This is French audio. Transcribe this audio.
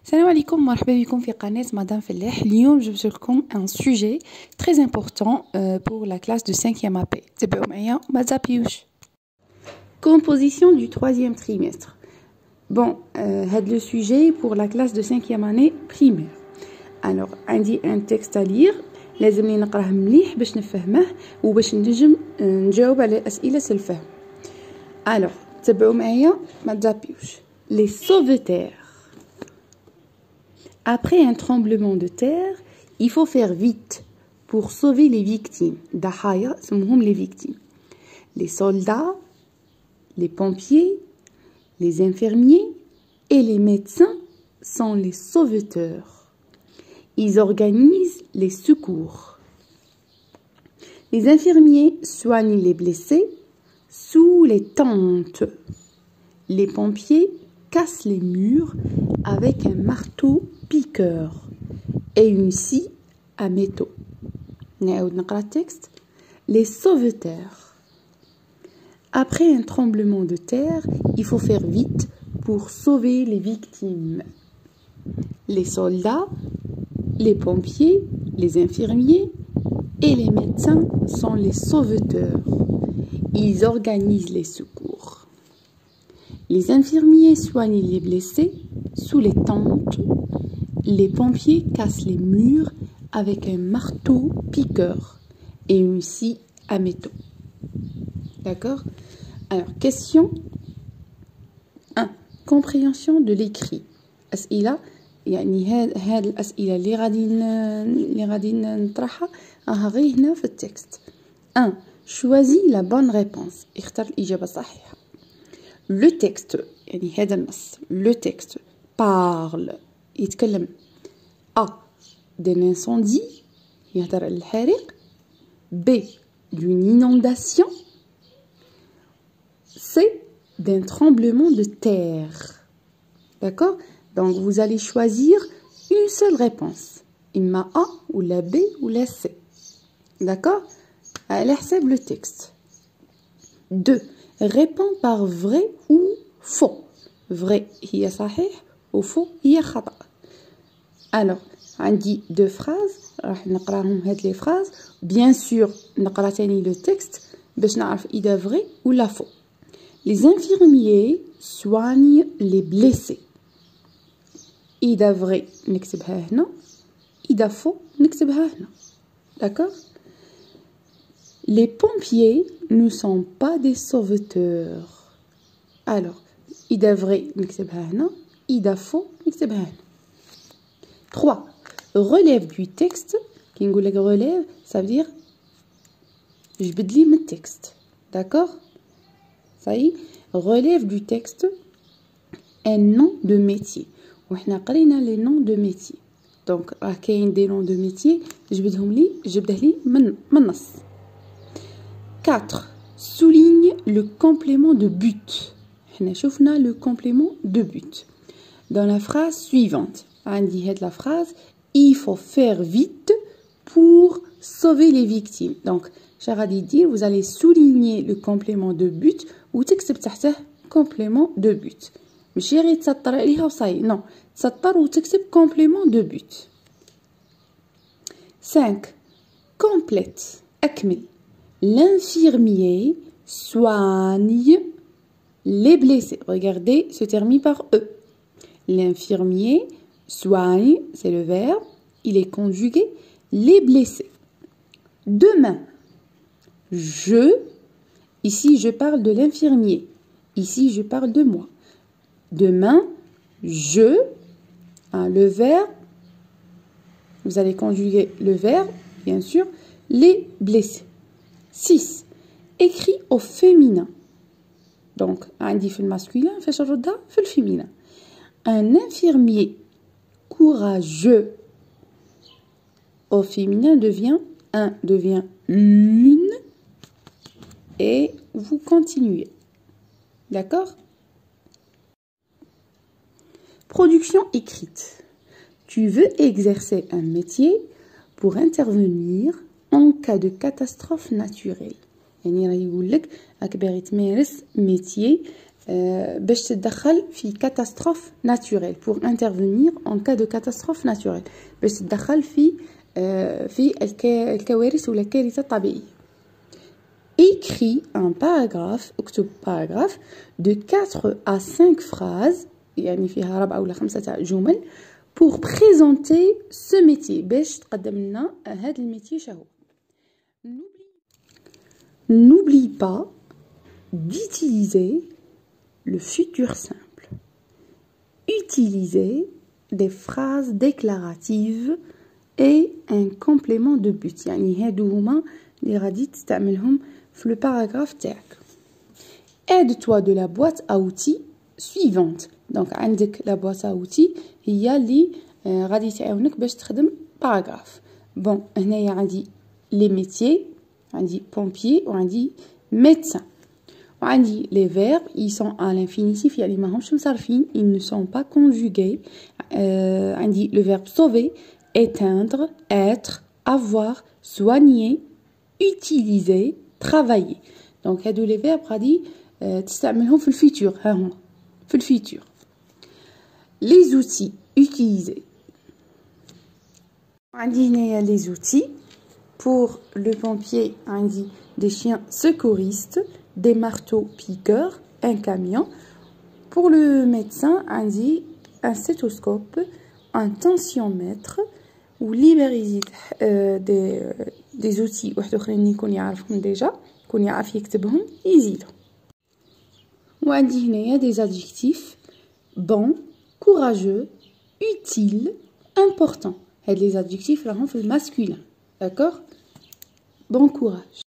Salam alaikum, marhaba bikoum fi qanat Madame Fellah. اليوم جبت لكم un sujet très important pour la classe de 5e AP. تبعوا معايا ما تزابيوش. Composition du 3e trimestre. Bon, le sujet pour la classe de 5e année primaire. Alors, عندي un texte à lire. لازمني نقراه مليح باش نفهمه وباش نجم نجاوب على أسئلة الفهم. Alors, تبعوا معايا ما تزابيوش. Les sauveteurs. Après un tremblement de terre, il faut faire vite pour sauver les victimes. Dahaya, sont les victimes. Les soldats, les pompiers, les infirmiers et les médecins sont les sauveteurs. Ils organisent les secours. Les infirmiers soignent les blessés sous les tentes. Les pompiers cassent les murs avec un marteau piqueur et une scie à métaux. Texte. Les sauveteurs. Après un tremblement de terre, il faut faire vite pour sauver les victimes. Les soldats, les pompiers, les infirmiers et les médecins sont les sauveteurs. Ils organisent les secours. Les infirmiers soignent les blessés sous les tentes. Les pompiers cassent les murs avec un marteau piqueur et une scie à métaux. D'accord? Alors, question 1. Compréhension de l'écrit. أسئلة يعني هاد الأسئلة اللي غادي نطرحها راها غير هنا في التكست. 1. Choisis la bonne réponse. اختر الإجابة الصحيحة. Le texte يعني هذا النص. Le texte parle يتكلم A d'un incendie يهضر على الحريق. B d'une inondation. C d'un tremblement de terre. D'accord? Donc vous allez choisir une seule réponse. Imma A ou la B ou la C. D'accord? على حساب le texte. 2. Réponds par vrai ou faux. Vrai هي صحيح و faux هي خطأ. Alors, عندي deux phrases راح نقراهم هاد les phrases. Bien sûr نقرا تاني le texte باش نعرف إذا vrai ou la faux. Les infirmiers soignent les blessés. إذا vrai نكتبها هنا. إذا faux نكتبها هنا. D'accord? Les pompiers ne sont pas des sauveteurs. Alors, إذا vrai نكتبها هنا. إذا faux نكتبها هنا. 3. Relève du texte. Qui نقول لك relève, ça veut dire جبد لي من التكست. D'accord? Ça y est, relève du texte un nom de métier. وحنا قرينا les noms de métier. Donc راه كاين des noms de métier جبده لي من النص. 4. Souligne le complément de but. حنا شفنا le complément de but. Dans la phrase suivante, عندي هاد la phrase, il faut faire vite pour sauver les victimes. Donc, غادي dire, vous allez souligner le complément de but وتكتب تحته complément de but. ماشي غير تسطر عليها وصاي. Non, تسطر وتكتب complément de but. 5. Complète. أكمل. L'infirmier soigne les blessés. Regardez, se termine par E. L'infirmier soigne, c'est le verbe, il est conjugué, les blessés. Demain, ici je parle de l'infirmier, ici je parle de moi. Demain, le verbe, vous allez conjuguer le verbe, bien sûr, les blessés. 6. Écrit au féminin. Donc, عندي في الماسculin, فاش نردها في الفيمينين. Un infirmier courageux au féminin devient une et vous continuez. D'accord? Production écrite. Tu veux exercer un métier pour intervenir en cas de catastrophe naturelle. يعني راه يقول لك راك باغي تمارس métier باش تتدخل في كاتاستروف ناتوريل pour intervenir en cas de catastrophe naturelle باش تتدخل في الكوارث ولا الكارثة الطبيعية. Écris un paragraphe, اكتب paragraphe de 4 à 5 phrases يعني فيها 4 ولا 5 جمل pour présenter ce métier باش تقدم لنا هذا الميتي شهو. N'oublie pas d'utiliser le futur simple. Utilisez des phrases déclaratives et un complément de but. يعني هادو هما اللي غادي تستعملهم في le paragraphe تاعك. Aide-toi de la boîte à outils suivante. Donc عندك la boîte à outils هي اللي غادي تعاونك باش تخدم paragraphe. Bon هنايا عندي les métiers, عندي pompier وعندي médecin. وعندي les verbes ils sont à l'infinitif يعني ماهمش مصرفين ils ne sont pas conjugués. عندي le verbe sauver, éteindre, être, avoir, soigner, utiliser, travailler. Donc هادو les verbes غادي تستعملهم في الفيتور ها هما في الفيتور. Les outils utilisés. عندي هنايا les outils pour le pompier عندي des chiens secouristes, des marteaux piqueurs, un camion. Pour le médecin عندي un stéthoscope, un tensiomètre ou libérisite des outils واحد اخرين يكون يعرفهم ديجا يكون يعرف يكتبهم يزيدهم. وعندي هنايا des adjectifs bon, courageux, utile, important. هاد les adjectifs راهم في الماسكولين. D'accord? Bon courage.